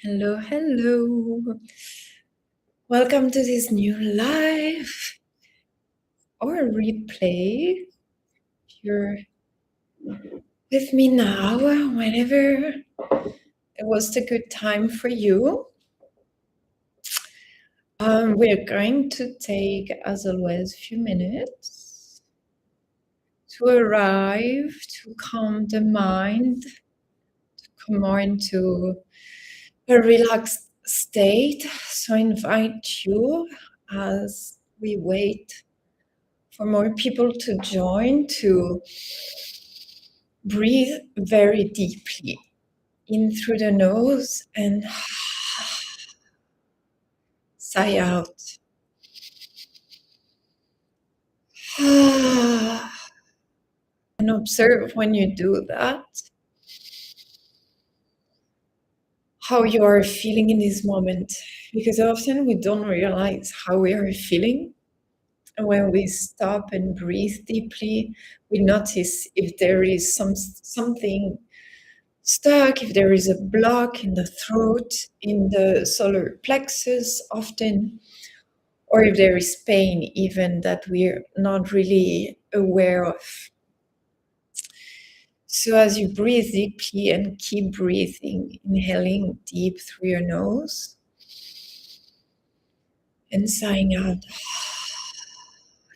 Hello, hello. Welcome to this new live or replay. If you're with me now, whenever it was a good time for you. We're going to take, as always, a few minutes to arrive, to calm the mind, to come more into a relaxed state. So I invite you as we wait for more people to join to breathe very deeply in through the nose and sigh out. And observe when you do that how you are feeling in this moment, because often we don't realize how we are feeling. And when we stop and breathe deeply, we notice if there is something stuck, if there is a block in the throat, in the solar plexus often, or if there is pain even that we're not really aware of. So as you breathe deeply and keep breathing, inhaling deep through your nose and sighing out.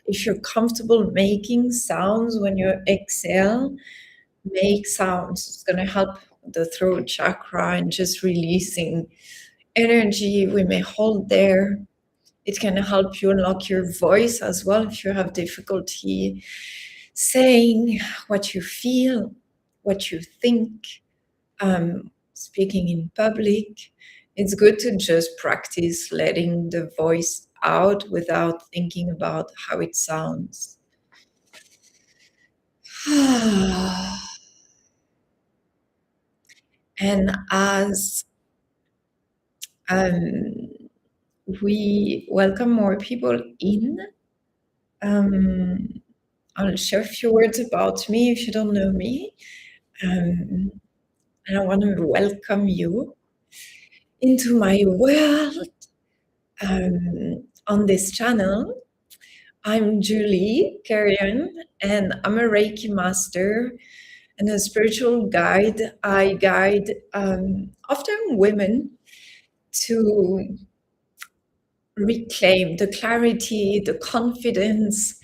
If you're comfortable making sounds when you exhale, make sounds. It's going to help the throat chakra and just releasing energy we may hold there. It can help you unlock your voice as well if you have difficulty saying what you feel, what you think, speaking in public. It's good to just practice letting the voice out without thinking about how it sounds. And as we welcome more people in, I'll share a few words about me if you don't know me. And I want to welcome you into my world on this channel. I'm Julie Carrion, and I'm a Reiki master and a spiritual guide. I guide often women to reclaim the clarity, the confidence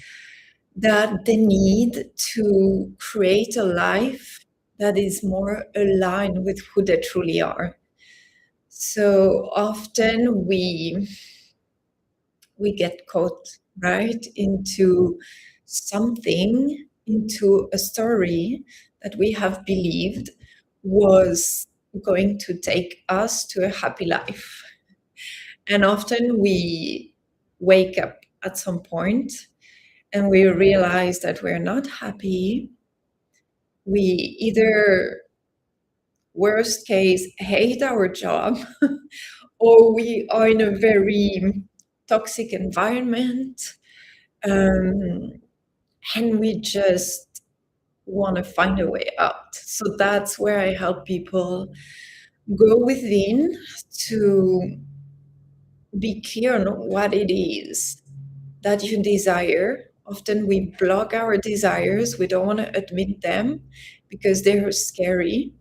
that they need to create a life that is more aligned with who they truly are. So often we get caught right into something, into a story that we have believed was going to take us to a happy life. And often we wake up at some point and we realize that we're not happy. We either, worst case, hate our job, or we are in a very toxic environment, and we just want to find a way out. So that's where I help people go within to be clear on what it is that you desire. Often we block our desires. We don't want to admit them because they're scary,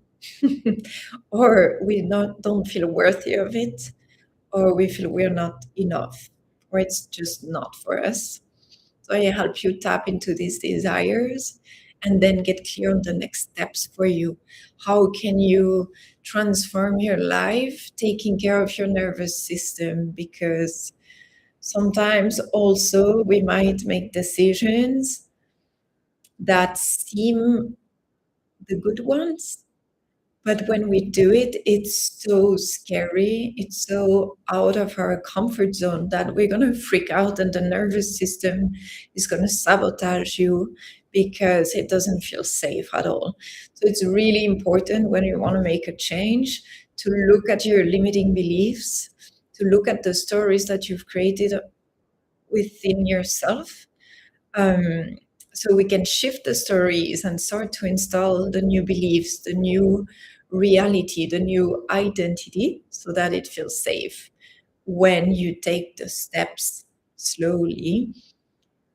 or we don't feel worthy of it, or we feel we're not enough, or it's just not for us. So I help you tap into these desires and then get clear on the next steps for you. How can you transform your life taking care of your nervous system? Because sometimes also we might make decisions that seem the good ones, but when we do it, it's so scary, it's so out of our comfort zone that we're going to freak out, and the nervous system is going to sabotage you because it doesn't feel safe at all. So it's really important when you want to make a change to look at your limiting beliefs, to look at the stories that you've created within yourself. So we can shift the stories and start to install the new beliefs, the new reality, the new identity, so that it feels safe. When you take the steps slowly,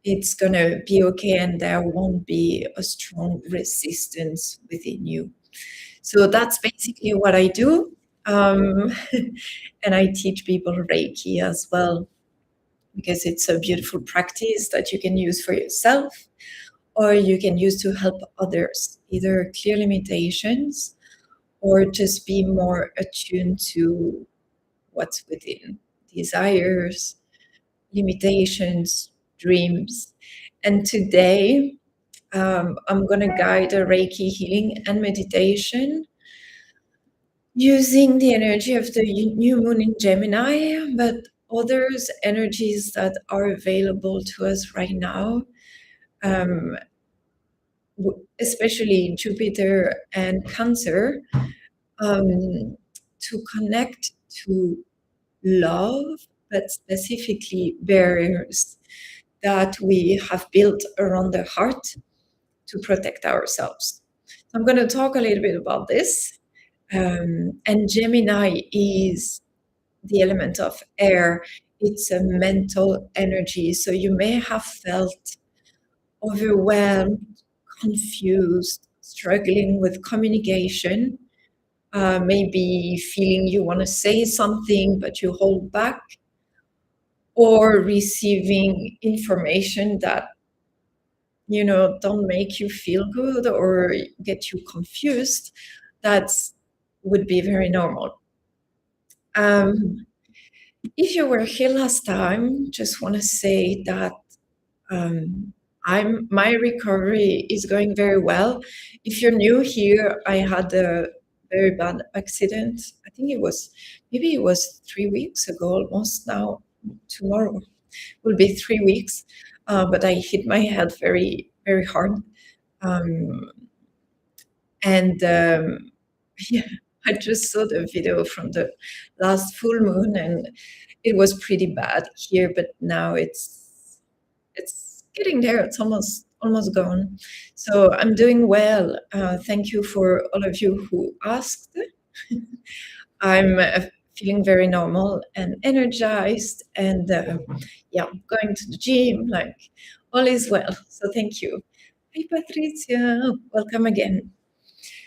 it's going to be okay, and there won't be a strong resistance within you. So that's basically what I do. Um, and I teach people Reiki as well, because it's a beautiful practice that you can use for yourself or you can use to help others, either clear limitations or just be more attuned to what's within, desires, limitations, dreams. And today, I'm going to guide a Reiki healing and meditation using the energy of the new moon in Gemini, but others energies that are available to us right now, um, especially Jupiter and Cancer, to connect to love, but specifically barriers that we have built around the heart to protect ourselves. So I'm going to talk a little bit about this. And Gemini is the element of air. It's a mental energy. So you may have felt overwhelmed, confused, struggling with communication, maybe feeling you want to say something, but you hold back, or receiving information that don't make you feel good or get you confused. That's would be very normal. If you were here last time, just want to say that my recovery is going very well. If you're new here, I had a very bad accident. I think maybe it was 3 weeks ago, almost now. Tomorrow will be 3 weeks, but I hit my head very, very hard. Um, and yeah, I just saw the video from the last full moon, and it was pretty bad here. But now it's getting there. It's almost gone. So I'm doing well. Thank you for all of you who asked. I'm feeling very normal and energized, and going to the gym. Like all is well. So thank you. Hi, Patricia. Welcome again.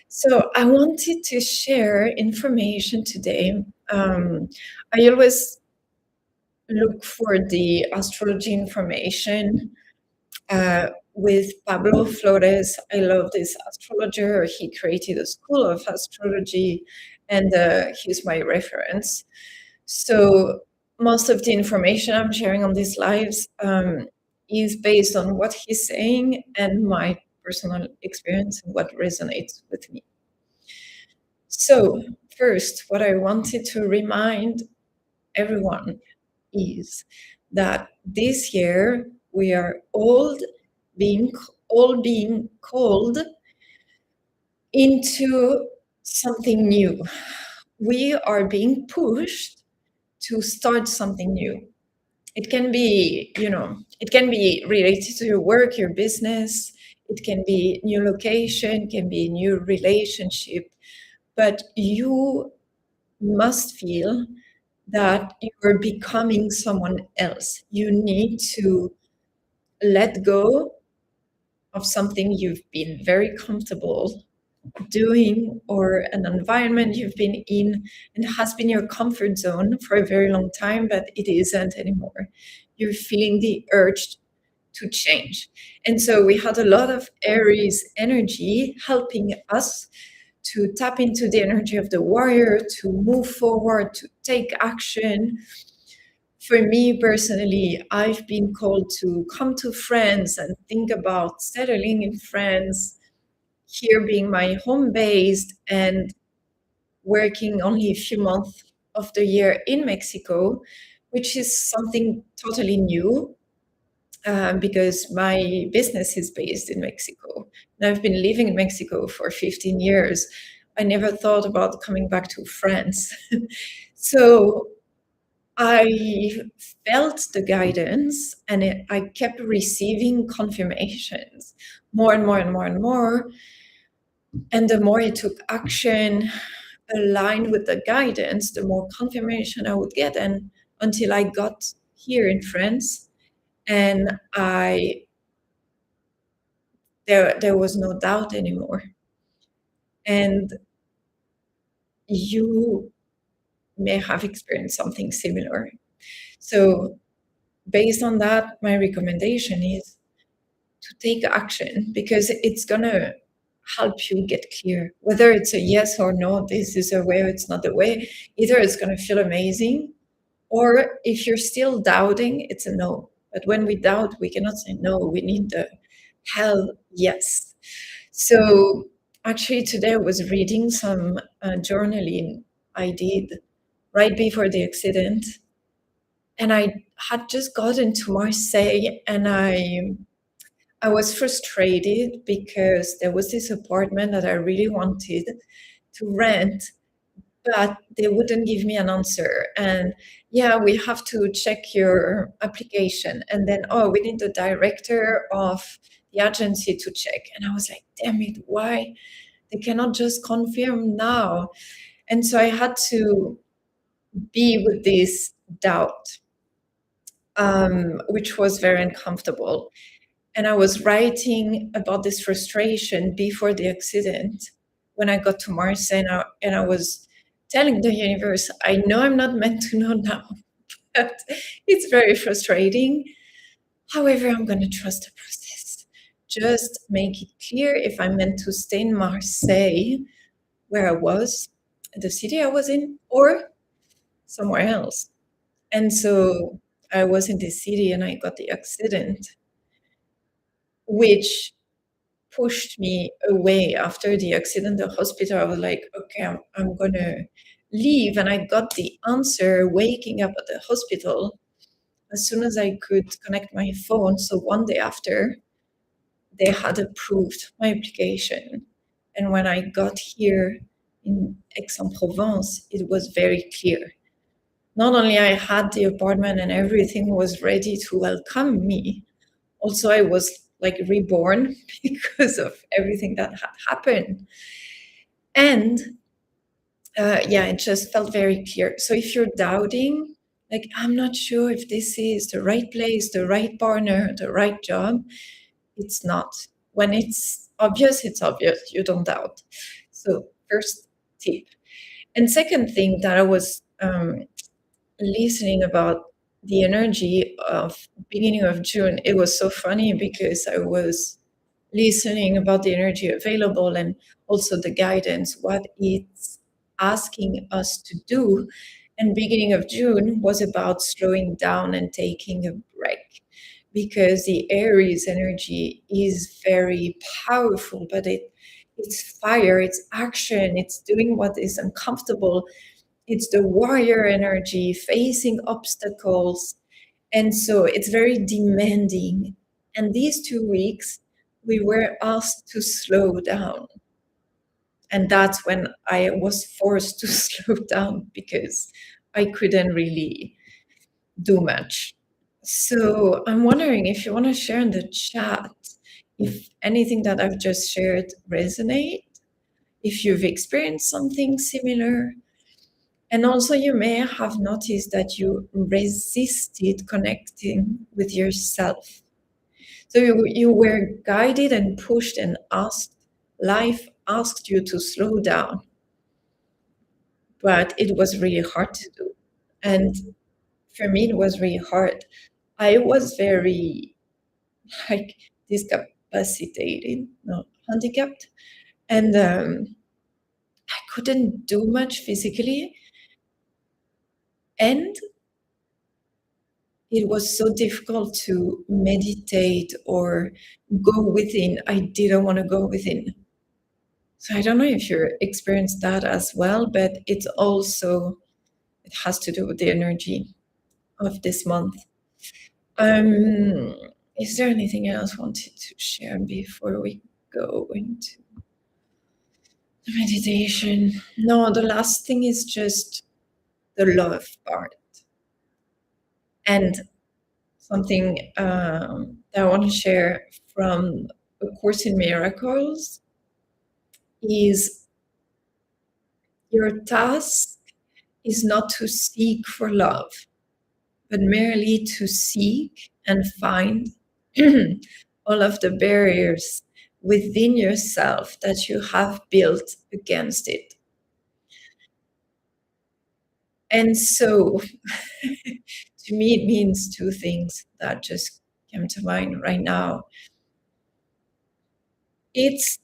So I wanted to share information today. I always look for the astrology information with Pablo Flores. I love this astrologer. He created a school of astrology, and he's my reference. So most of the information I'm sharing on these lives is based on what he's saying and my personal experience and what resonates with me. So first, what I wanted to remind everyone is that this year we are all being called into something new. We are being pushed to start something new. It can be, it can be related to your work, your business. It can be new location, can be new relationship, but you must feel that you're becoming someone else. You need to let go of something you've been very comfortable doing, or an environment you've been in and has been your comfort zone for a very long time, but it isn't anymore. You're feeling the urge to change. And so we had a lot of Aries energy helping us to tap into the energy of the warrior, to move forward, to take action. For me personally, I've been called to come to France and think about settling in France, here being my home base, and working only a few months of the year in Mexico, which is something totally new. Because my business is based in Mexico. And I've been living in Mexico for 15 years. I never thought about coming back to France. So I felt the guidance, and I kept receiving confirmations more and more and more and more And the more I took action aligned with the guidance, the more confirmation I would get. And until I got here in France, and there was no doubt anymore. And you may have experienced something similar. So based on that, my recommendation is to take action, because it's gonna help you get clear. Whether it's a yes or no, this is a way or it's not a way, either it's gonna feel amazing, or if you're still doubting, it's a no. But when we doubt, we cannot say no. We need the hell yes. So actually, today I was reading some journaling I did right before the accident, and I had just gotten to Marseille, and I was frustrated because there was this apartment that I really wanted to rent, but they wouldn't give me an answer. And yeah, we have to check your application. And then, oh, we need the director of the agency to check. And I was like, damn it, why? They cannot just confirm now. And so I had to be with this doubt, which was very uncomfortable. And I was writing about this frustration before the accident when I got to Mars, and I was telling the universe, I know I'm not meant to know now, but it's very frustrating. However, I'm going to trust the process. Just make it clear if I'm meant to stay in Marseille, where I was, the city I was in, or somewhere else. And so I was in this city and I got the accident, which pushed me away after the accident, the hospital. I was like, okay, I'm gonna leave. And I got the answer waking up at the hospital as soon as I could connect my phone. So one day after, they had approved my application. And when I got here in Aix-en-Provence, it was very clear. Not only I had the apartment and everything was ready to welcome me, also I was like reborn because of everything that had happened. And yeah, it just felt very clear. So if you're doubting, like, I'm not sure if this is the right place, the right partner, the right job, it's not. When it's obvious, you don't doubt. So first tip. And second thing that I was listening about the energy of beginning of June, it was so funny because I was listening about the energy available and also the guidance, what it's asking us to do. And beginning of June was about slowing down and taking a break, because the Aries energy is very powerful, but it's fire, it's action, it's doing what is uncomfortable. It's the warrior energy facing obstacles. And so it's very demanding. And these 2 weeks, we were asked to slow down. And that's when I was forced to slow down because I couldn't really do much. So I'm wondering if you want to share in the chat if anything that I've just shared resonate, if you've experienced something similar. And also, you may have noticed that you resisted connecting with yourself. So you were guided and pushed and asked, life asked you to slow down, but it was really hard to do. And for me, it was really hard. I was very like discapacitated, no, handicapped, and I couldn't do much physically. And it was so difficult to meditate or go within. I didn't want to go within. So I don't know if you experienced that as well, but it has to do with the energy of this month. Um, is there anything else I wanted to share before we go into the meditation? No, the last thing is just the love part. And something that I want to share from A Course in Miracles. is your task is not to seek for love, but merely to seek and find all of the barriers within yourself that you have built against it. And so, to me, it means two things that just came to mind right now. It's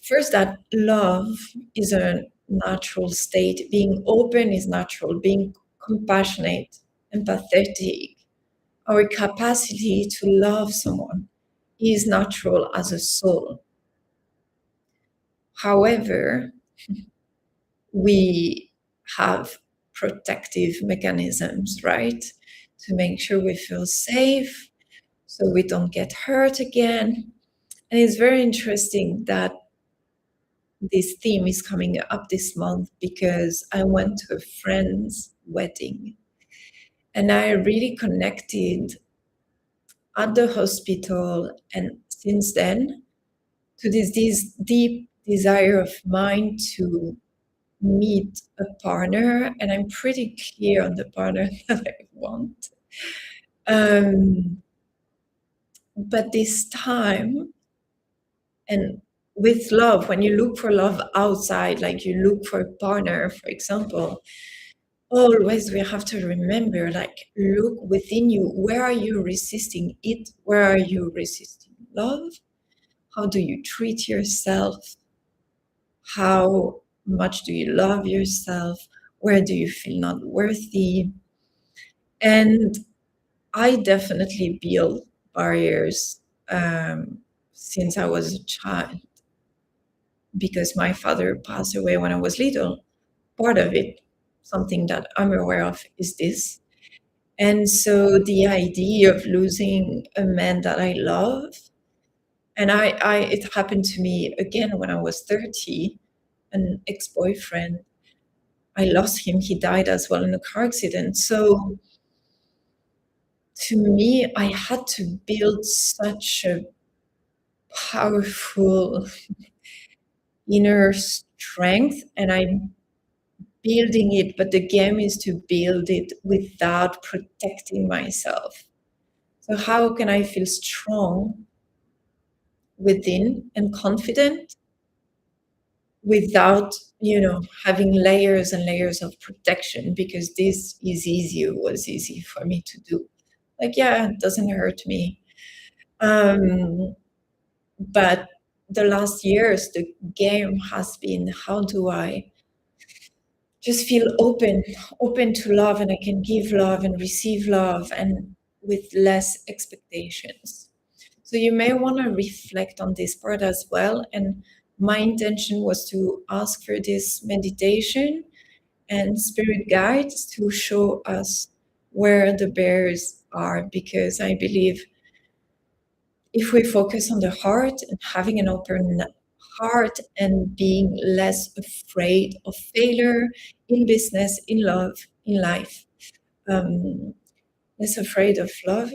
first that love is a natural state. Being open is natural. Being compassionate, empathetic, our capacity to love someone is natural as a soul. However, we have protective mechanisms, right? To make sure we feel safe, so we don't get hurt again. And it's very interesting that this theme is coming up this month because I went to a friend's wedding and I really connected at the hospital. And since then, to this deep desire of mine to meet a partner, and I'm pretty clear on the partner that I want. But this time, and with love, when you look for love outside, like you look for a partner, for example, always we have to remember, like, look within you. Where are you resisting it? Where are you resisting love? How do you treat yourself? How much do you love yourself? Where do you feel not worthy? And I definitely built barriers since I was a child because my father passed away when I was little. Part of it, something that I'm aware of, is this. And so the idea of losing a man that I love, and it happened to me again when I was 30, an ex-boyfriend. I lost him. He died as well in a car accident. So to me, I had to build such a powerful inner strength, and I'm building it, but the game is to build it without protecting myself. So how can I feel strong within and confident without, having layers and layers of protection? Because this is easy, it was easy for me to do. Like, yeah, it doesn't hurt me. But the last years, the game has been, how do I just feel open to love, and I can give love and receive love, and with less expectations. So you may want to reflect on this part as well. And my intention was to ask for this meditation and spirit guides to show us where the barriers are, because I believe if we focus on the heart and having an open heart and being less afraid of failure in business, in love, in life, less afraid of love,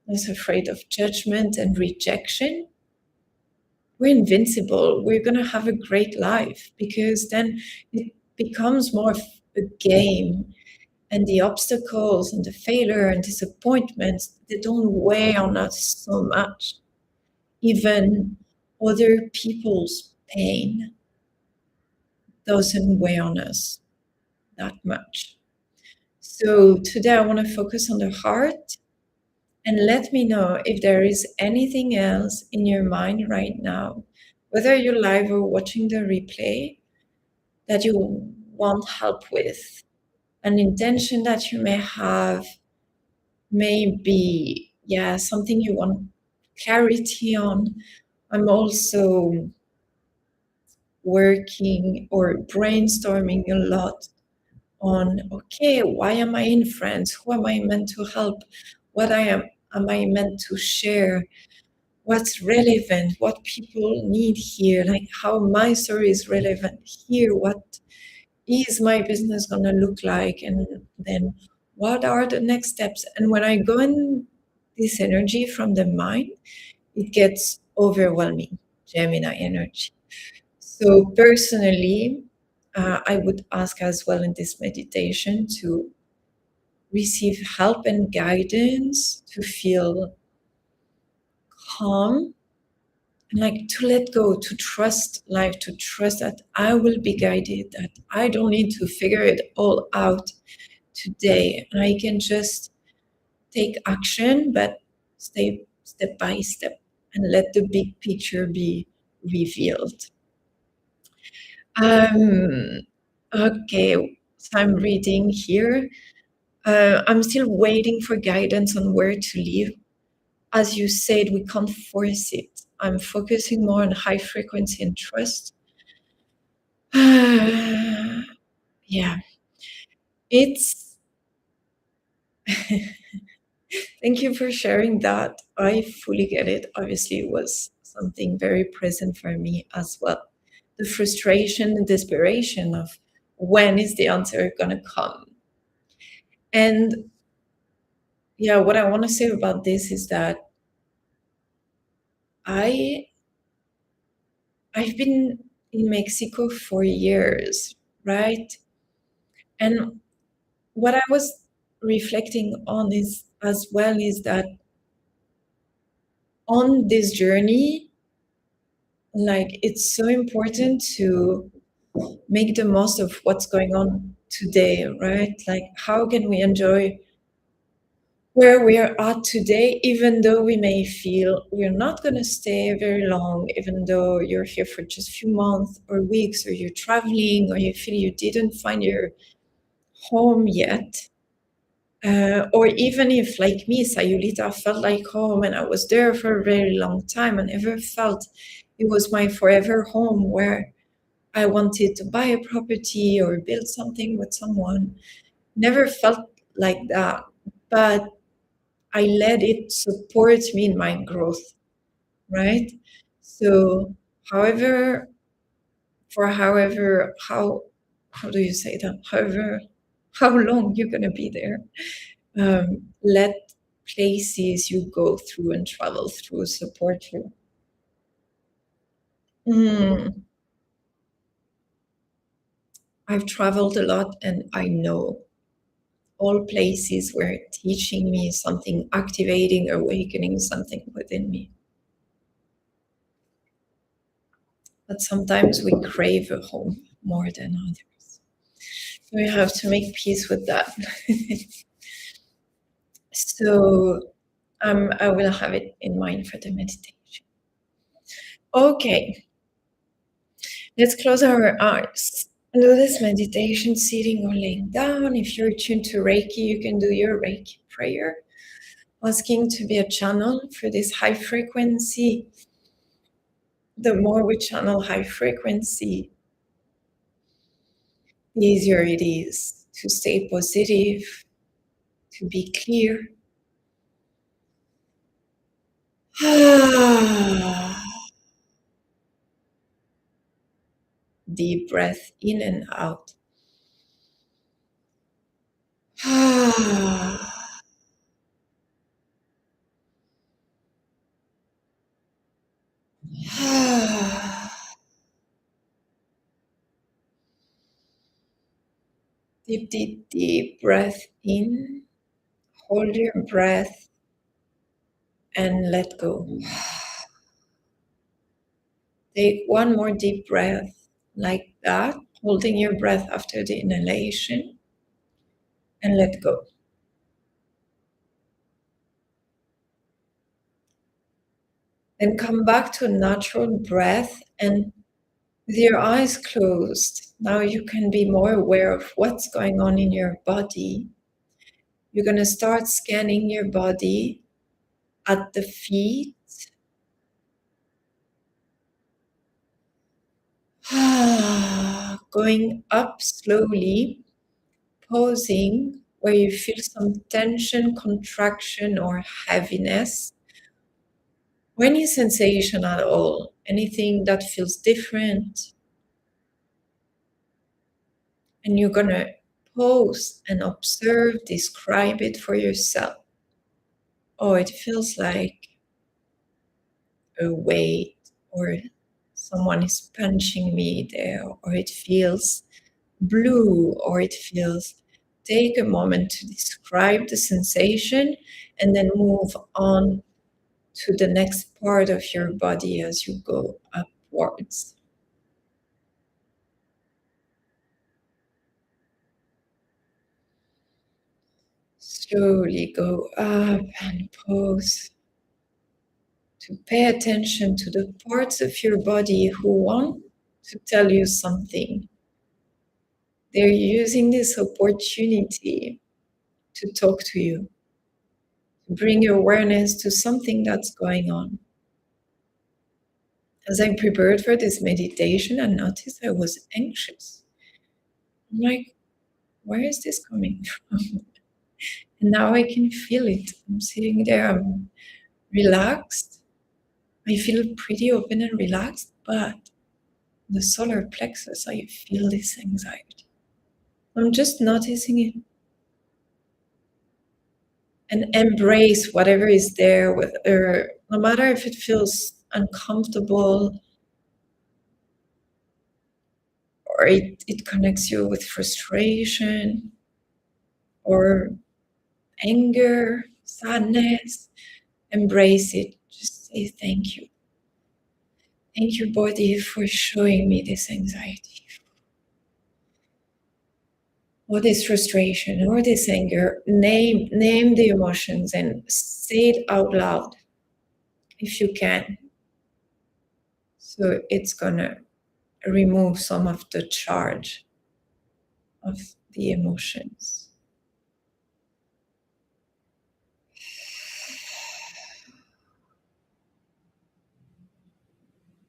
less afraid of judgment and rejection, we're invincible. We're going to have a great life, because then it becomes more of a game, and the obstacles and the failure and disappointments, they don't weigh on us so much. Even other people's pain doesn't weigh on us that much. So today I want to focus on the heart, and let me know if there is anything else in your mind right now, whether you're live or watching the replay, that you want help with. An intention that you may have, maybe, something you want clarity on. I'm also working or brainstorming a lot on, okay, why am I in France? Who am I meant to help? What am I meant to share? What's relevant? What people need here? Like, how my story is relevant here? What is my business going to look like? And then what are the next steps? And when I go in this energy from the mind, it gets overwhelming, Gemini energy. So personally, I would ask as well in this meditation to receive help and guidance, to feel calm, and like to let go, to trust life, to trust that I will be guided, that I don't need to figure it all out today. And I can just take action, but step by step, and let the big picture be revealed. Um, okay, so I'm reading here. I'm still waiting for guidance on where to live. As you said, we can't force it. I'm focusing more on high frequency and trust. Yeah, it's. Thank you for sharing that. I fully get it. Obviously, it was something very present for me as well. The frustration and desperation of when is the answer going to come? And yeah, what I want to say about this is that I I've been in Mexico for years, right? And what I was reflecting on is as well is that on this journey, like it's so important to make the most of what's going on today, right? Like how can we enjoy where we are at today, even though we may feel we're not going to stay very long, even though you're here for just a few months or weeks, or you're traveling, or you feel you didn't find your home yet. Or even if, like me, Sayulita felt like home and I was there for a very long time and never felt it was my forever home where I wanted to buy a property or build something with someone. Never felt like that. But I let it support me in my growth, right? So, however, how do you say that? However, how long you're gonna be there, let places you go through and travel through support you. Mm, I've traveled a lot, and I know all places were teaching me something, activating, awakening something within me. But sometimes we crave a home more than others. So we have to make peace with that. So I will have it in mind for the meditation. Okay, let's close our eyes and do this meditation sitting or laying down. If you're tuned to Reiki, you can do your Reiki prayer, asking to be a channel for this high frequency. The more we channel high frequency, the easier it is to stay positive, to be clear. Deep breath in and out. Deep, deep, deep breath in. Hold your breath and let go. Take one more deep breath like that, holding your breath after the inhalation, and let go. Then come back to a natural breath, and with your eyes closed, now you can be more aware of what's going on in your body. You're going to start scanning your body at the feet. Going up slowly, pausing where you feel some tension, contraction, or heaviness, or any sensation at all, anything that feels different. And you're going to pause and observe, describe it for yourself. Oh, it feels like a weight or someone is punching me there, or it feels blue, or it feels. Take a moment to describe the sensation and then move on to the next part of your body as you go upwards. Slowly go up and pause to pay attention to the parts of your body who want to tell you something. They're using this opportunity to talk to you, to bring your awareness to something that's going on. As I prepared for this meditation, I noticed I was anxious. I'm like, where is this coming from? And now I can feel it. I'm sitting there, I'm relaxed. I feel pretty open and relaxed, but the solar plexus, I feel this anxiety. I'm just noticing it and embrace whatever is there with her, no matter if it feels uncomfortable or it connects you with frustration or anger, sadness. Embrace it. Just say thank you. Thank you, body, for showing me this anxiety or this frustration or this anger. Name the emotions and say it out loud if you can. So it's gonna remove some of the charge of the emotions.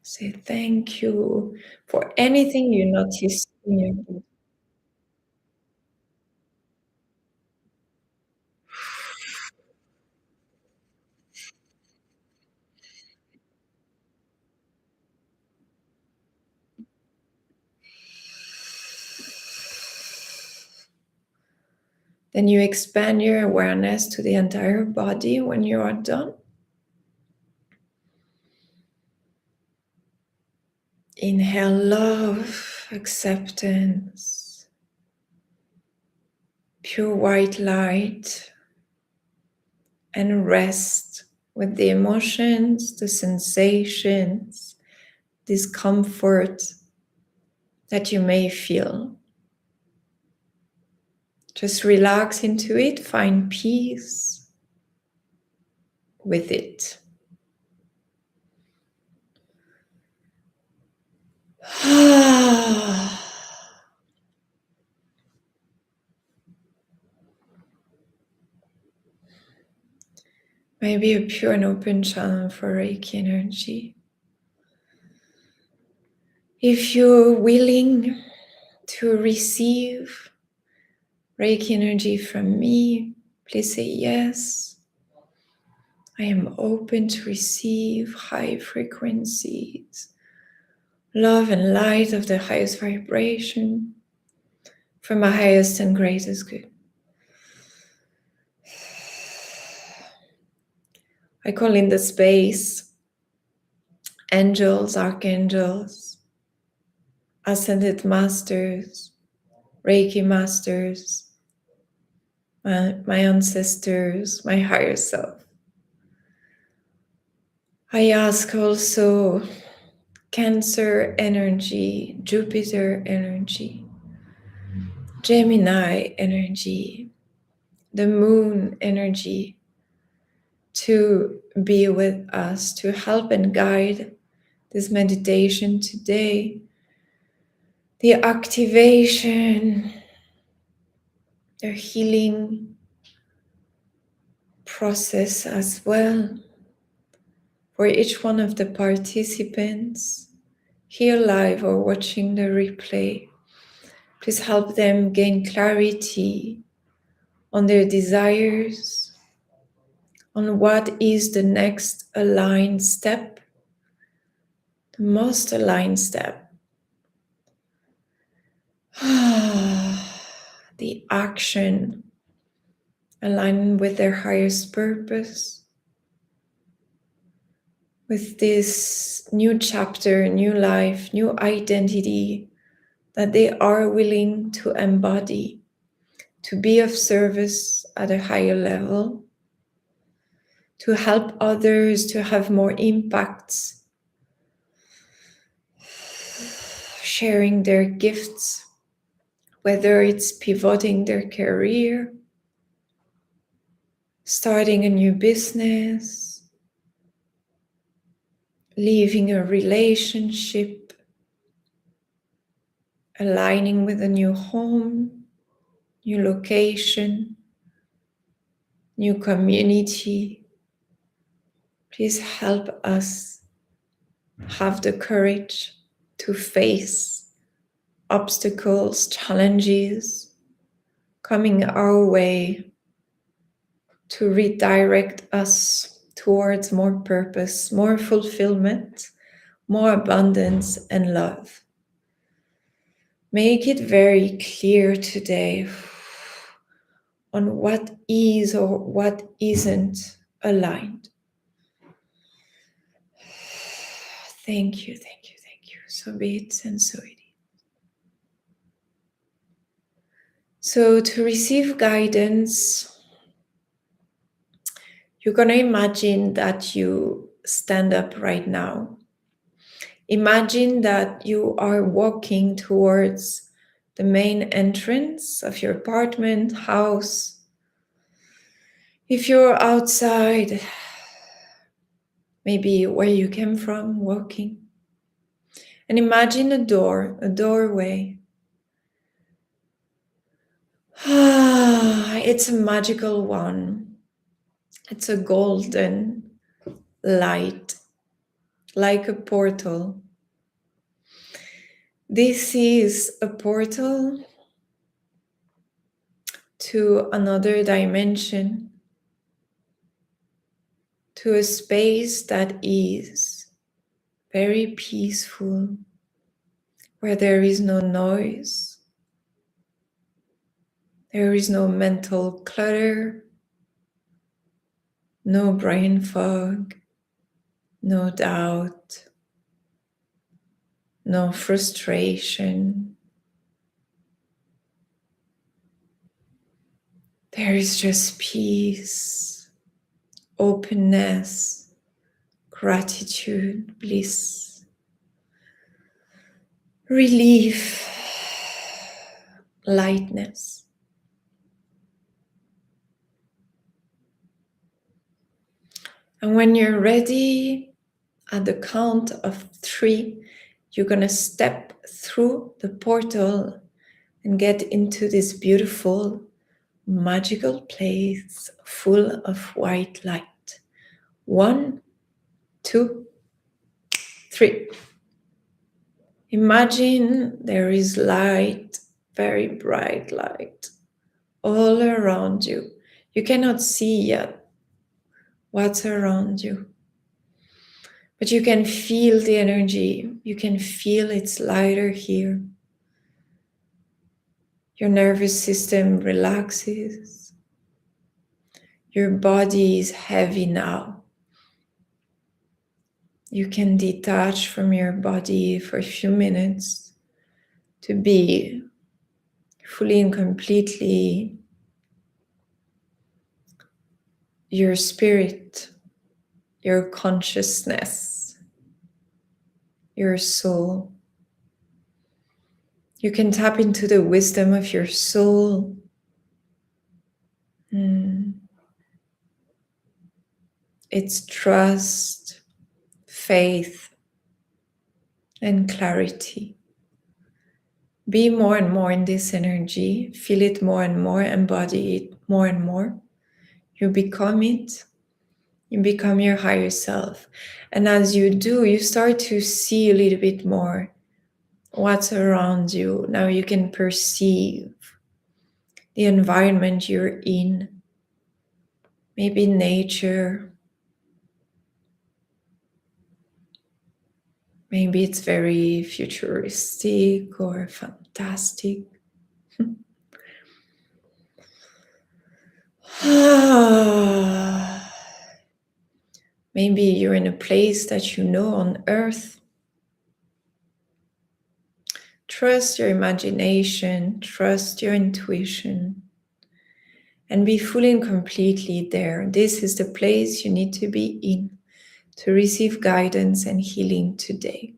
Say thank you for anything you notice in your body. Then you expand your awareness to the entire body when you are done. Inhale love, acceptance, pure white light, and rest with the emotions, the sensations, discomfort that you may feel. Just relax into it, find peace with it. Maybe a pure and open channel for Reiki energy. If you're willing to receive Reiki energy from me, please say yes. I am open to receive high frequencies, love and light of the highest vibration from my highest and greatest good. I call in the space angels, archangels, ascended masters, Reiki masters, my ancestors, my higher self. I ask also Cancer energy, Jupiter energy, Gemini energy, the moon energy to be with us, to help and guide this meditation today. The activation, the healing process as well for each one of the participants here live or watching the replay. Please help them gain clarity on their desires, on what is the next aligned step, the most aligned step. The action aligned with their highest purpose. with this new chapter, new life, new identity that they are willing to embody, to be of service at a higher level, to help others, to have more impacts, sharing their gifts, whether it's pivoting their career, starting a new business, leaving a relationship, aligning with a new home, new location, new community. Please help us have the courage to face obstacles, challenges coming our way, to redirect us towards more purpose, more fulfillment, more abundance and love. Make it very clear today on what is or what isn't aligned. Thank you, thank you, thank you. So be it and so it is. So to receive guidance, you're going to imagine that you stand up right now. Imagine that you are walking towards the main entrance of your apartment, house. If you're outside, maybe where you came from, walking. And imagine a door, a doorway. It's a magical one. It's a golden light, like a portal. This is a portal to another dimension, to a space that is very peaceful, where there is no noise, there is no mental clutter, no brain fog, no doubt, no frustration. There is just peace, openness, gratitude, bliss, relief, lightness. And when you're ready, at the count of 3, you're going to step through the portal and get into this beautiful, magical place full of white light. 1, 2, 3. Imagine there is light, very bright light, all around you. You cannot see yet what's around you, but you can feel the energy. You can feel it's lighter here. Your nervous system relaxes. Your body is heavy now. You can detach from your body for a few minutes to be fully and completely your spirit, your consciousness, your soul. You can tap into the wisdom of your soul. It's trust, faith, and clarity. Be more and more in this energy. Feel it more and more. Embody it more and more. You become it. You become your higher self. And as you do, you start to see a little bit more what's around you. Now you can perceive the environment you're in. Maybe nature. Maybe it's very futuristic or fantastic. Maybe you're in a place that you know on earth. Trust your imagination, trust your intuition, and be fully and completely there. This is the place you need to be in to receive guidance and healing today.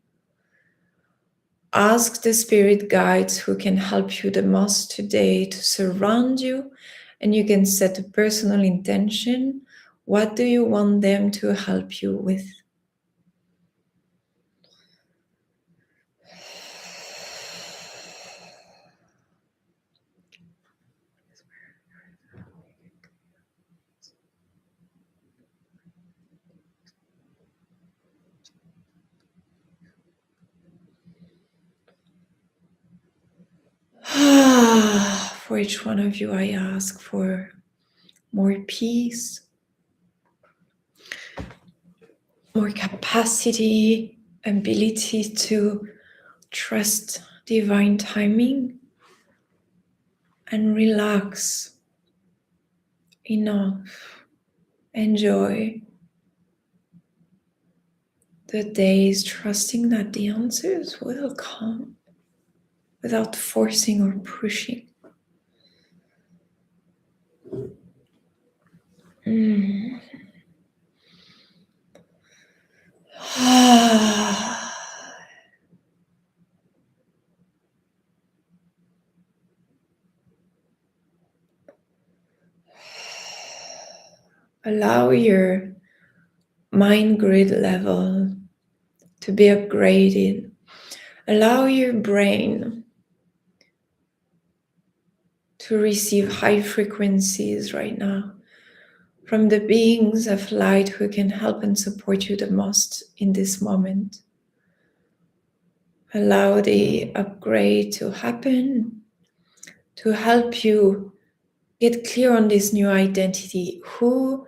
Ask the spirit guides who can help you the most today to surround you, and you can set a personal intention. What do you want them to help you with? For each one of you, I ask for more peace, more capacity, ability to trust divine timing, and relax enough. Enjoy the days, trusting that the answers will come without forcing or pushing. Allow your mind grid level to be upgraded. Allow your brain to receive high frequencies right now from the beings of light who can help and support you the most in this moment. Allow the upgrade to happen to help you get clear on this new identity. Who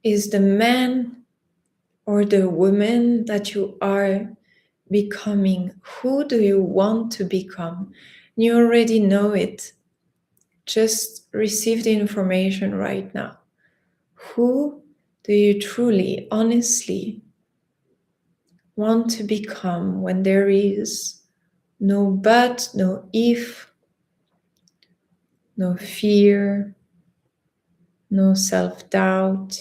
is the man or the woman that you are becoming? Who do you want to become? You already know it. Just receive the information right now. Who do you truly, honestly want to become when there is no but, no if, no fear, no self-doubt,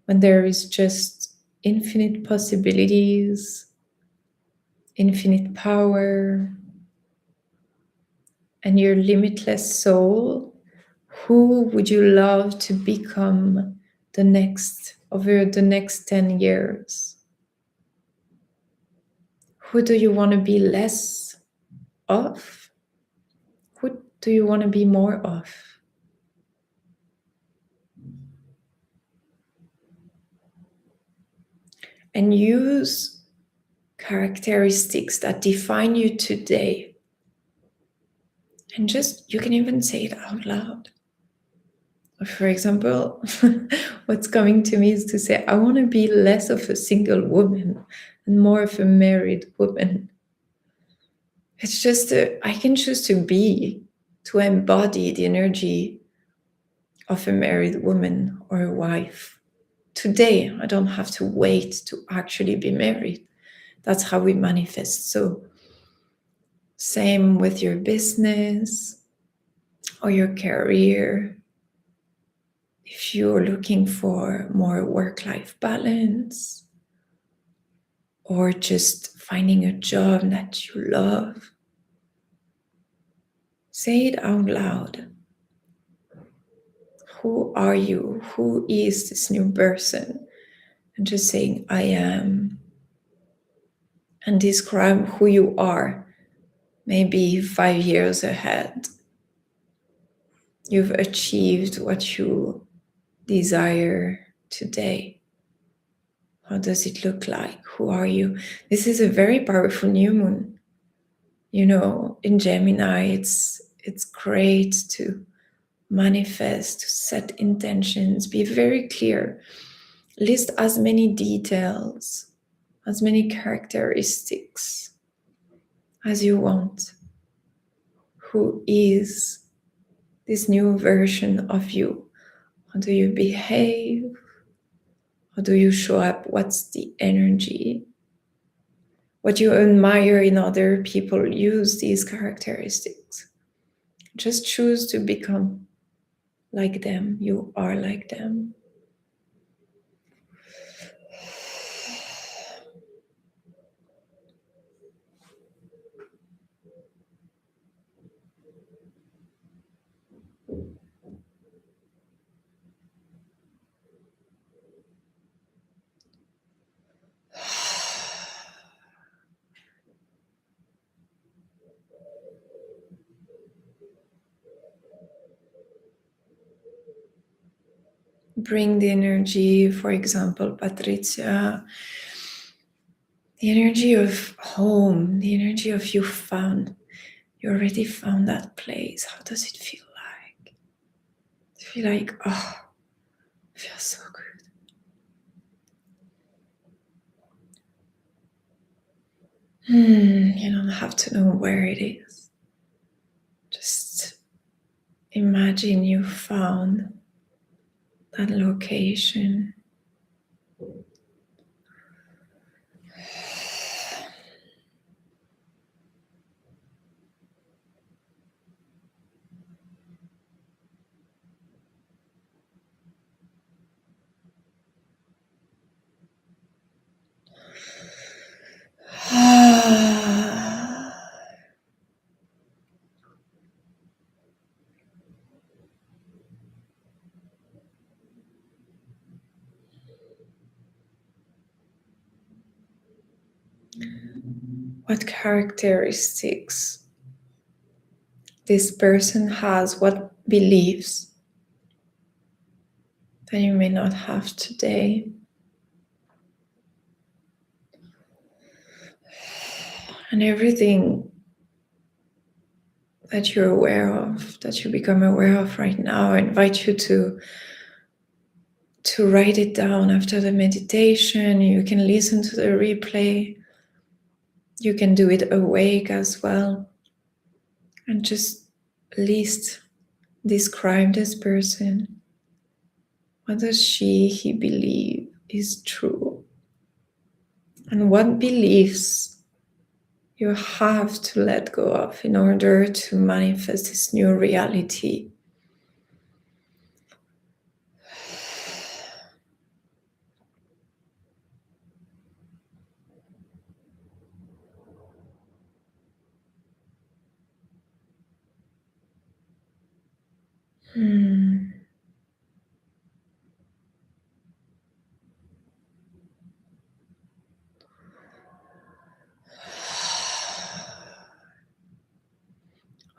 when there is just infinite possibilities, infinite power, and your limitless soul? Who would you love to become over the next 10 years? Who do you want to be less of? Who do you want to be more of? And use characteristics that define you today. And you can even say it out loud. For example, what's coming to me is to say, I want to be less of a single woman and more of a married woman. It's just I can choose to embody the energy of a married woman or a wife. Today, I don't have to wait to actually be married. That's how we manifest. So, same with your business or your career. If you're looking for more work-life balance or just finding a job that you love, say it out loud. Who are you? Who is this new person? And just saying, I am. And describe who you are, maybe 5 years ahead. You've achieved what you desire today. How does it look like? Who are you? This is a very powerful new moon. You know, in Gemini, it's great to manifest, to set intentions, be very clear. List as many details, as many characteristics as you want. Who is this new version of you? How do you behave? How do you show up? What's the energy? What you admire in other people? Use these characteristics. Just choose to become like them. You are like them. Bring the energy, for example, Patricia, the energy of home, the energy of you already found that place. How does it feel like? Do you feel like, oh, it feels so good. You don't have to know where it is. Just imagine you found that location. What characteristics this person has, what beliefs that you may not have today. And everything that you're aware of, that you become aware of right now, I invite you to write it down after the meditation. You can listen to the replay. You can do it awake as well. And just list, describe this person. What does he believe is true? And what beliefs you have to let go of in order to manifest this new reality?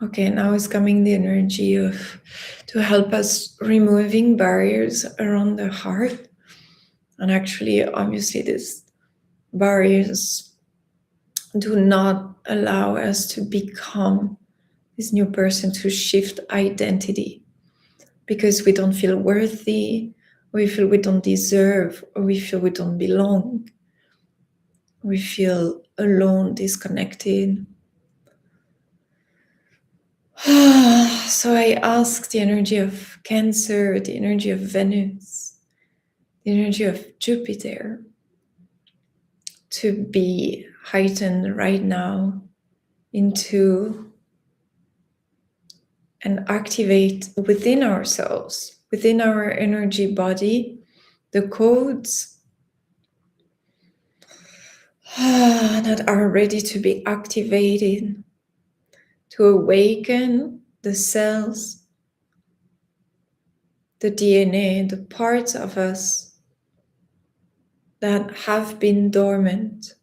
Okay, now is coming the energy to help us removing barriers around the heart. And actually, obviously, these barriers do not allow us to become this new person, to shift identity, because we don't feel worthy, we feel we don't deserve, or we feel we don't belong. We feel alone, disconnected. So I ask the energy of Cancer, the energy of Venus, the energy of Jupiter to be heightened right now into and activate within ourselves, within our energy body, the codes that are ready to be activated, to awaken the cells, the DNA, the parts of us that have been dormant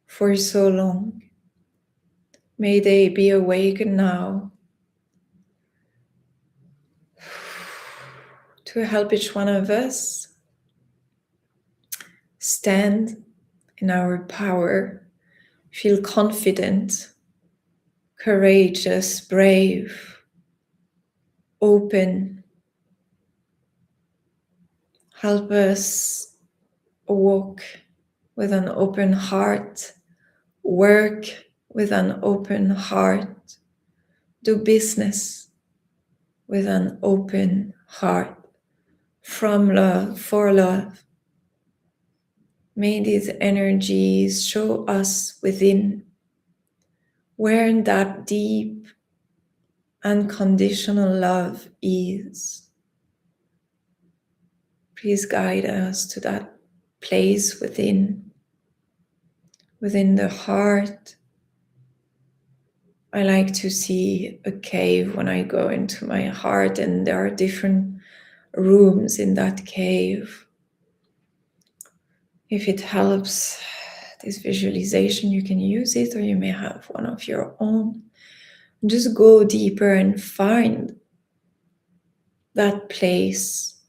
for so long. May they be awakened now to help each one of us stand in our power, feel confident, courageous, brave, open. Help us walk with an open heart, work with an open heart, do business with an open heart, from love, for love. May these energies show us within where that deep unconditional love is. Please guide us to that place within the heart. I like to see a cave when I go into my heart, and there are different rooms in that cave. If it helps this visualization, you can use it, or you may have one of your own. Just go deeper and find that place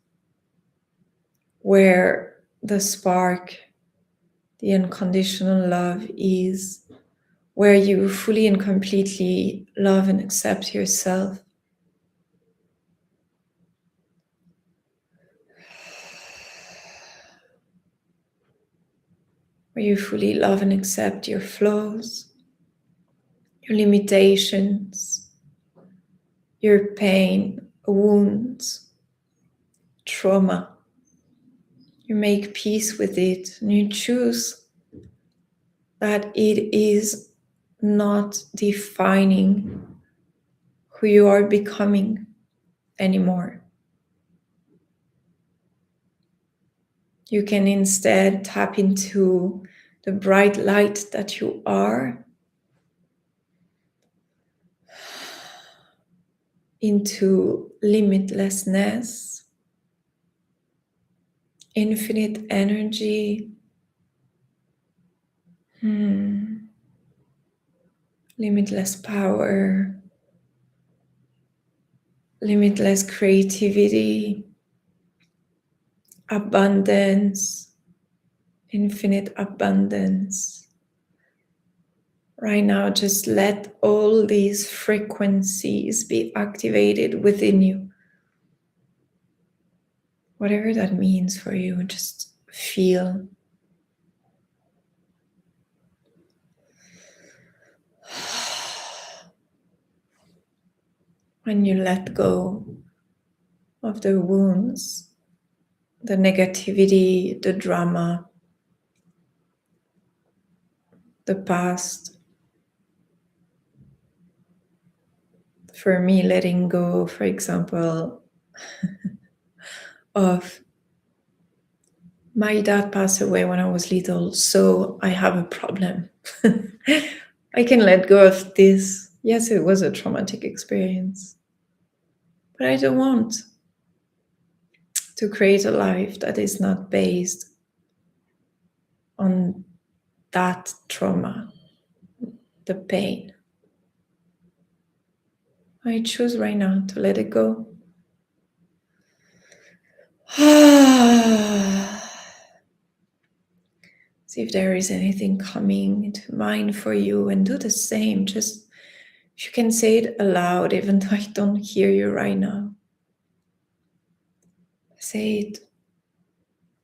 where the spark, the unconditional love is, where you fully and completely love and accept yourself. Where you fully love and accept your flaws, your limitations, your pain, wounds, trauma. You make peace with it, and you choose that it is not defining who you are becoming anymore. You can instead tap into the bright light that you are, into limitlessness, infinite energy, limitless power, limitless creativity, abundance, infinite abundance. Right now, just let all these frequencies be activated within you. Whatever that means for you, just feel. When you let go of the wounds, the negativity, the drama, the past. For me, letting go, for example, of my dad passed away when I was little, so I have a problem. I can let go of this. Yes, it was a traumatic experience, but I don't want to create a life that is not based on that trauma, the pain. I choose right now to let it go. See if there is anything coming to mind for you, and do the same. Just if you can say it aloud, even though I don't hear you right now. Say it.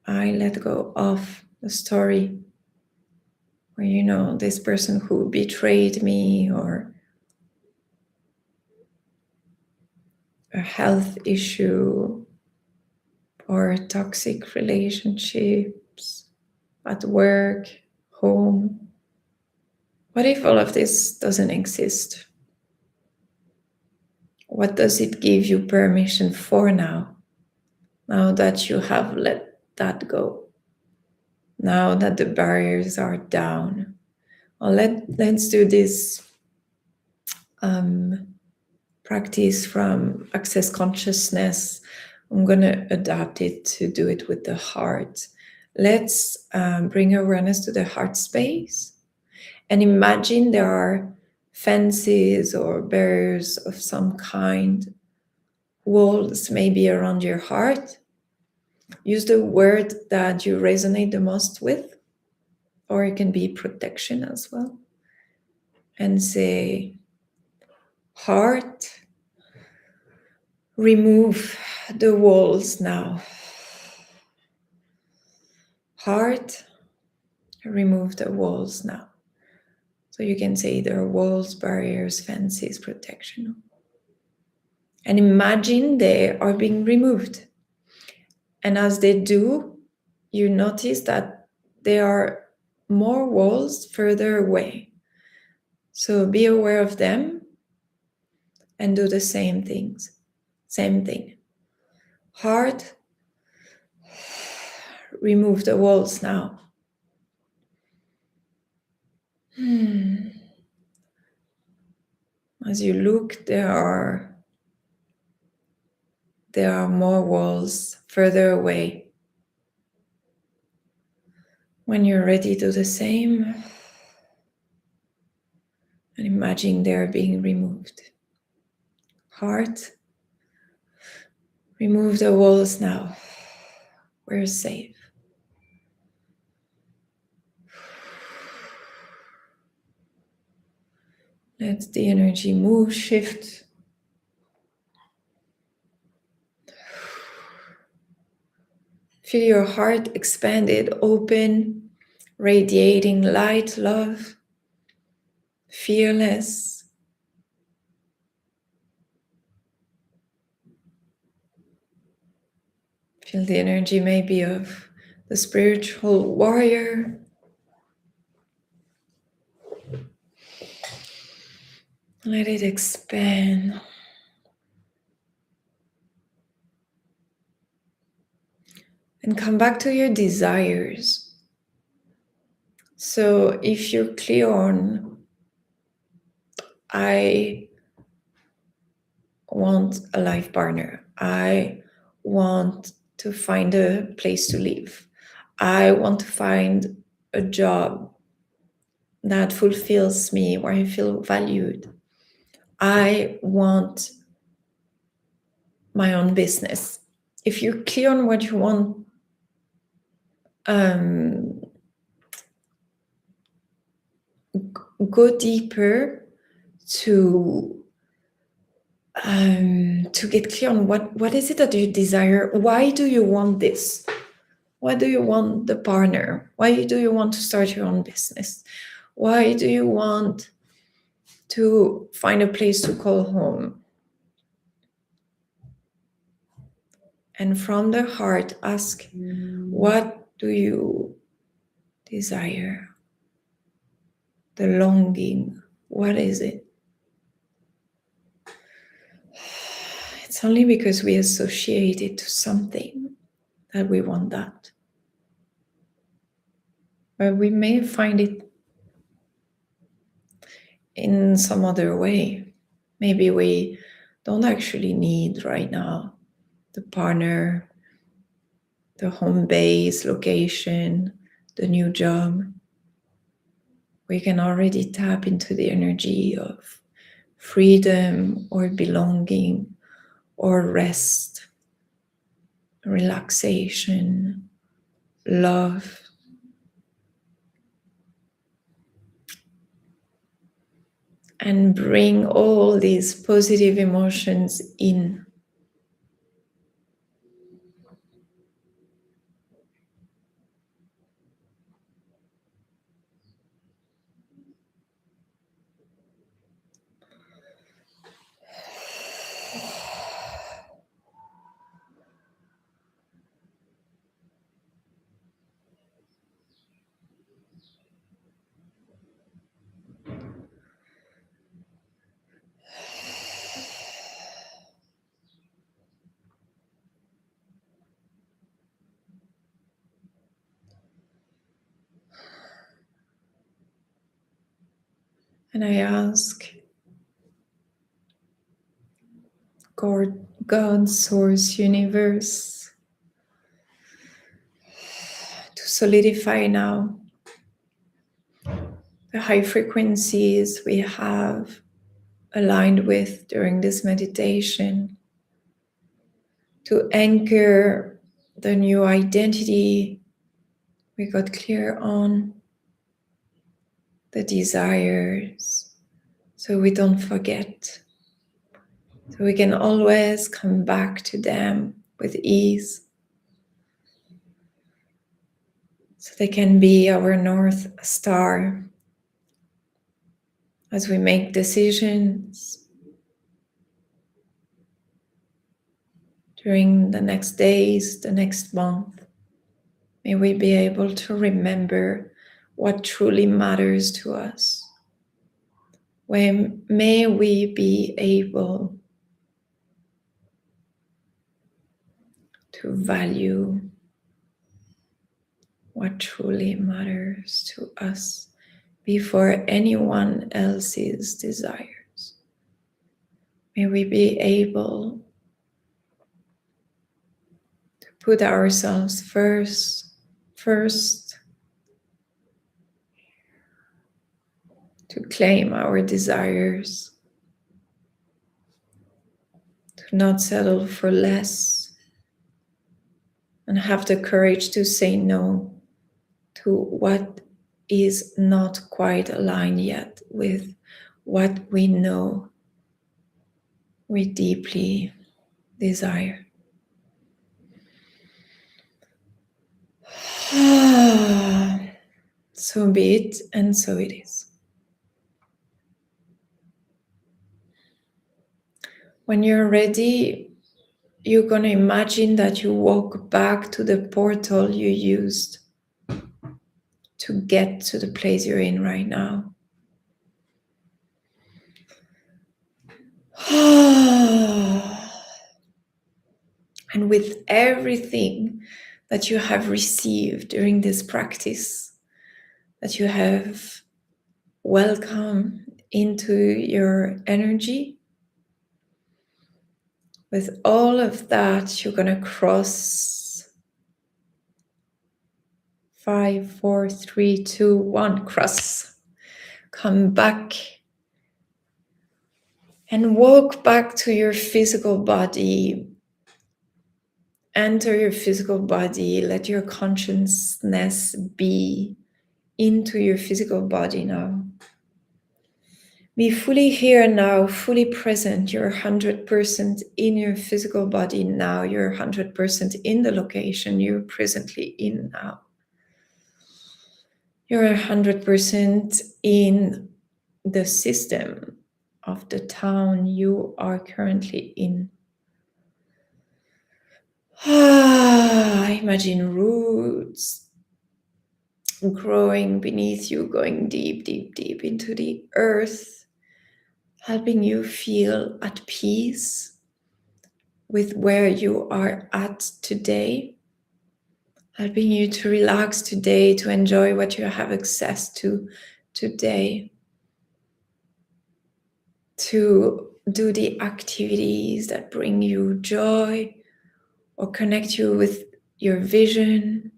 I let go of the story where, this person who betrayed me, or a health issue, or toxic relationships at work, home. What if all of this doesn't exist? What does it give you permission for now? Now that you have let that go. Now that the barriers are down. Well, let's do this practice from Access Consciousness. I'm going to adapt it to do it with the heart. Let's bring awareness to the heart space and imagine there are fences or barriers of some kind, walls maybe around your heart. Use the word that you resonate the most with, or it can be protection as well. And say, heart, remove the walls now. Heart, remove the walls now. So you can say there are walls, barriers, fences, protection. And imagine they are being removed. And as they do, you notice that there are more walls further away. So be aware of them and do the same things. Same thing. Heart, remove the walls now. As you look, there are more walls further away. When you're ready, do the same. And imagine they're being removed. Heart, remove the walls now. We're safe. Let the energy move, shift. Feel your heart expanded, open, radiating light, love, fearless. Feel the energy maybe of the spiritual warrior. Let it expand. And come back to your desires. So if you're clear on, I want a life partner, I want to find a place to live, I want to find a job that fulfills me, where I feel valued, I want my own business. If you're clear on what you want, go deeper to get clear on what is it that you desire. Why do you want this? Why do you want the partner? Why do you want to start your own business? Why do you want to find a place to call home? And from the heart, ask, what do you desire? The longing, what is it? It's only because we associate it to something that we want that. But we may find it in some other way. Maybe we don't actually need right now the partner, the home base, location, the new job. We can already tap into the energy of freedom or belonging or rest, relaxation, love. And bring all these positive emotions in. And I ask God, Source, Universe, to solidify now the high frequencies we have aligned with during this meditation, to anchor the new identity we got clear on, the desires, so we don't forget. So we can always come back to them with ease. So they can be our North Star as we make decisions during the next days, the next month. May we be able to remember what truly matters to us. May we be able to value what truly matters to us before anyone else's desires. May we be able to put ourselves first, to claim our desires, to not settle for less, and have the courage to say no to what is not quite aligned yet with what we know we deeply desire. So be it, and so it is. When you're ready, you're going to imagine that you walk back to the portal you used to get to the place you're in right now. And with everything that you have received during this practice, that you have welcomed into your energy, with all of that, you're going to cross 5, 4, 3, 2, 1, cross. Come back and walk back to your physical body. Enter your physical body. Let your consciousness be into your physical body now. Be fully here now, fully present. You're 100% in your physical body now. You're 100% in the location you're presently in now. You're 100% in the system of the town you are currently in. Imagine roots growing beneath you, going deep, deep, deep into the earth, helping you feel at peace with where you are at today, helping you to relax today, to enjoy what you have access to today, to do the activities that bring you joy or connect you with your vision,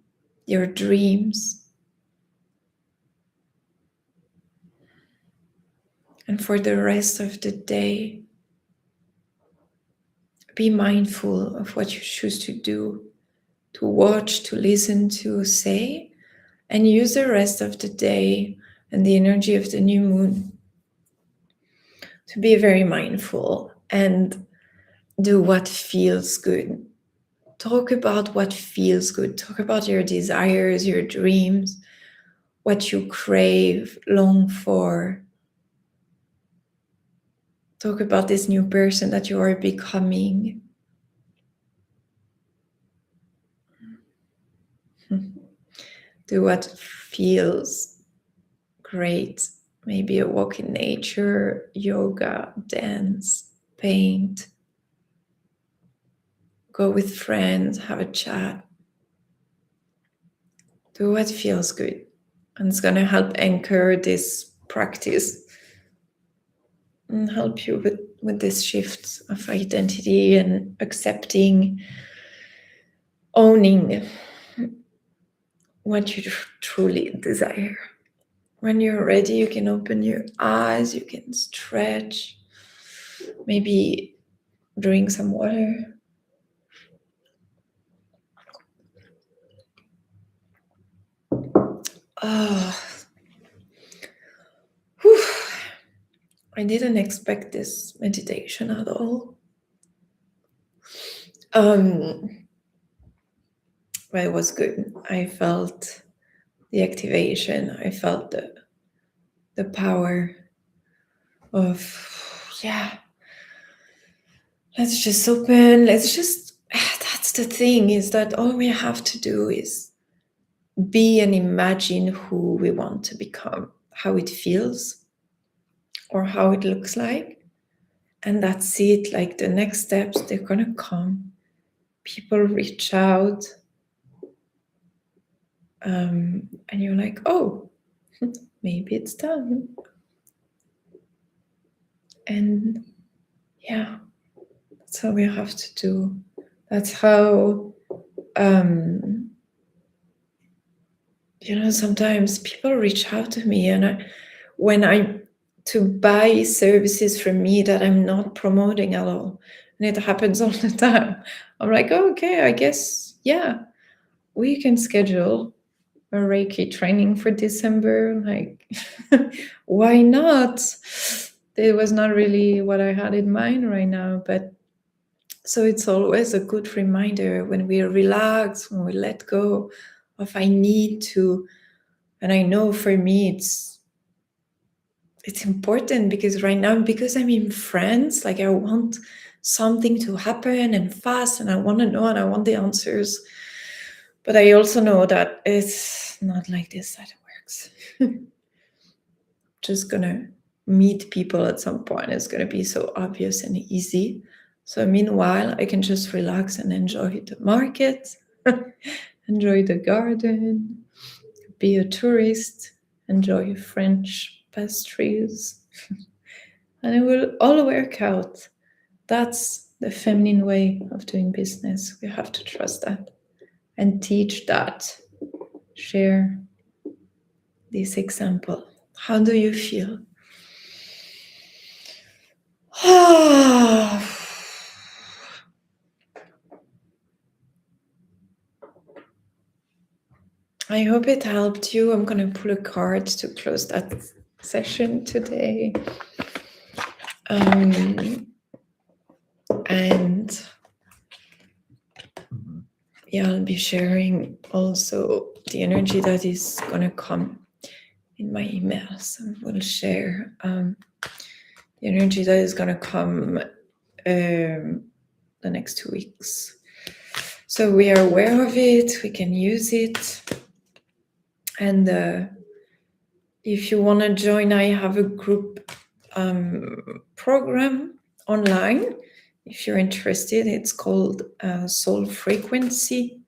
your dreams. And for the rest of the day, be mindful of what you choose to do, to watch, to listen, to say, and use the rest of the day and the energy of the new moon to be very mindful and do what feels good. Talk about what feels good. Talk about your desires, your dreams, what you crave, long for. Talk about this new person that you are becoming. Do what feels great. Maybe a walk in nature, yoga, dance, paint. Go with friends, have a chat. Do what feels good. And it's going to help anchor this practice and help you with this shift of identity and accepting, owning what you truly desire. When you're ready, you can open your eyes, you can stretch, maybe drink some water. Whew. I didn't expect this meditation at all. But it was good. I felt the activation. I felt the power of, let's just open. That's the thing, is that all we have to do is be and imagine who we want to become, how it feels or how it looks like. And that's it. Like the next steps, they're gonna come. People reach out, and you're like, oh, maybe it's time. And yeah, that's how we have to do. That's how, sometimes people reach out to me, and when I to buy services from me that I'm not promoting at all, and it happens all the time. I'm like, oh, okay, I guess, yeah, we can schedule a Reiki training for December. Like, why not? It was not really what I had in mind right now, but so it's always a good reminder when we relax, when we let go of I need to. And I know for me it's important because right now, because I'm in France, like I want something to happen and fast, and I want to know and I want the answers. But I also know that it's not like this that it works. Just gonna meet people at some point. It's gonna be so obvious and easy. So meanwhile, I can just relax and enjoy the market, enjoy the garden, be a tourist, enjoy French pastries, and it will all work out. That's the feminine way of doing business. We have to trust that and teach that. Share this example. How do you feel? I hope it helped you. I'm going to pull a card to close that session today. And yeah, I'll be sharing also the energy that is going to come in my emails. We'll share the energy that is going to come the next 2 weeks. So we are aware of it, we can use it. And if you want to join, I have a group program online. If you're interested, it's called Soul Frequency.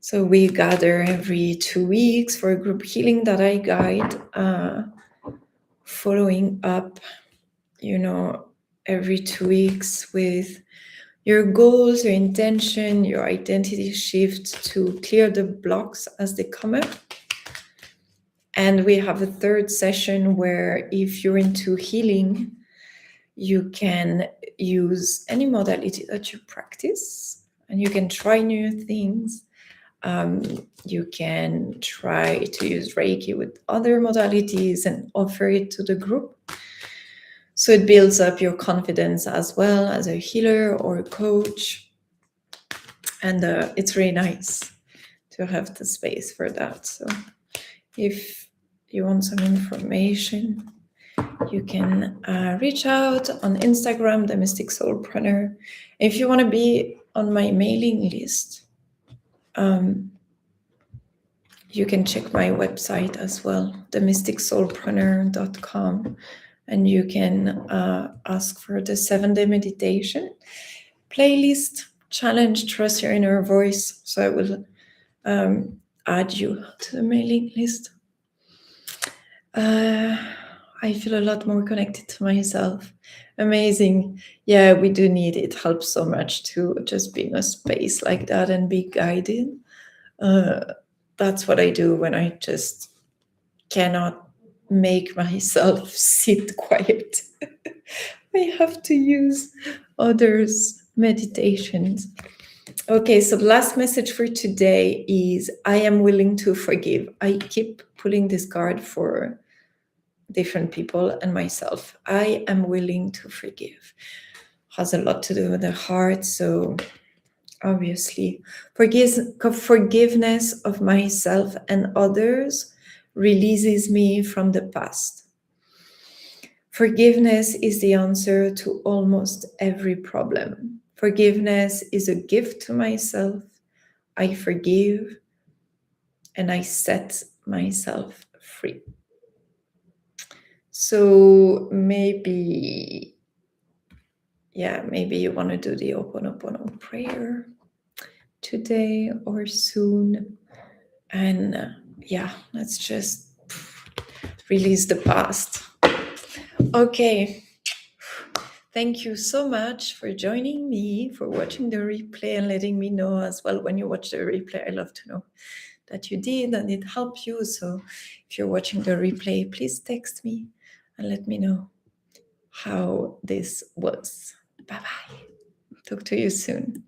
So we gather every 2 weeks for a group healing that I guide, following up, every 2 weeks with your goals, your intention, your identity shift to clear the blocks as they come up. And we have a third session where if you're into healing, you can use any modality that you practice and you can try new things. You can try to use Reiki with other modalities and offer it to the group. So it builds up your confidence as well as a healer or a coach. And it's really nice to have the space for that. So if you want some information, you can reach out on Instagram, The Mystic Soulpreneur. If you want to be on my mailing list, you can check my website as well, themysticsoulpreneur.com, and you can ask for the 7-day meditation playlist, challenge, trust your inner voice. So I will add you to the mailing list. I feel a lot more connected to myself. Amazing. Yeah, we do need it. It helps so much to just be in a space like that and be guided. That's what I do when I just cannot make myself sit quiet. I have to use others' meditations. Okay, so the last message for today is I am willing to forgive. I keep pulling this card for different people and myself. I am willing to forgive. Has a lot to do with the heart. So obviously, forgiveness of myself and others releases me from the past. Forgiveness is the answer to almost every problem. Forgiveness is a gift to myself. I forgive. and I set myself free. So maybe you want to do the Ho'oponopono prayer today or soon. And let's just release the past. Okay. Thank you so much for joining me, for watching the replay and letting me know as well when you watch the replay. I love to know that you did and it helped you. So if you're watching the replay, please text me and let me know how this was. Bye-bye. Talk to you soon.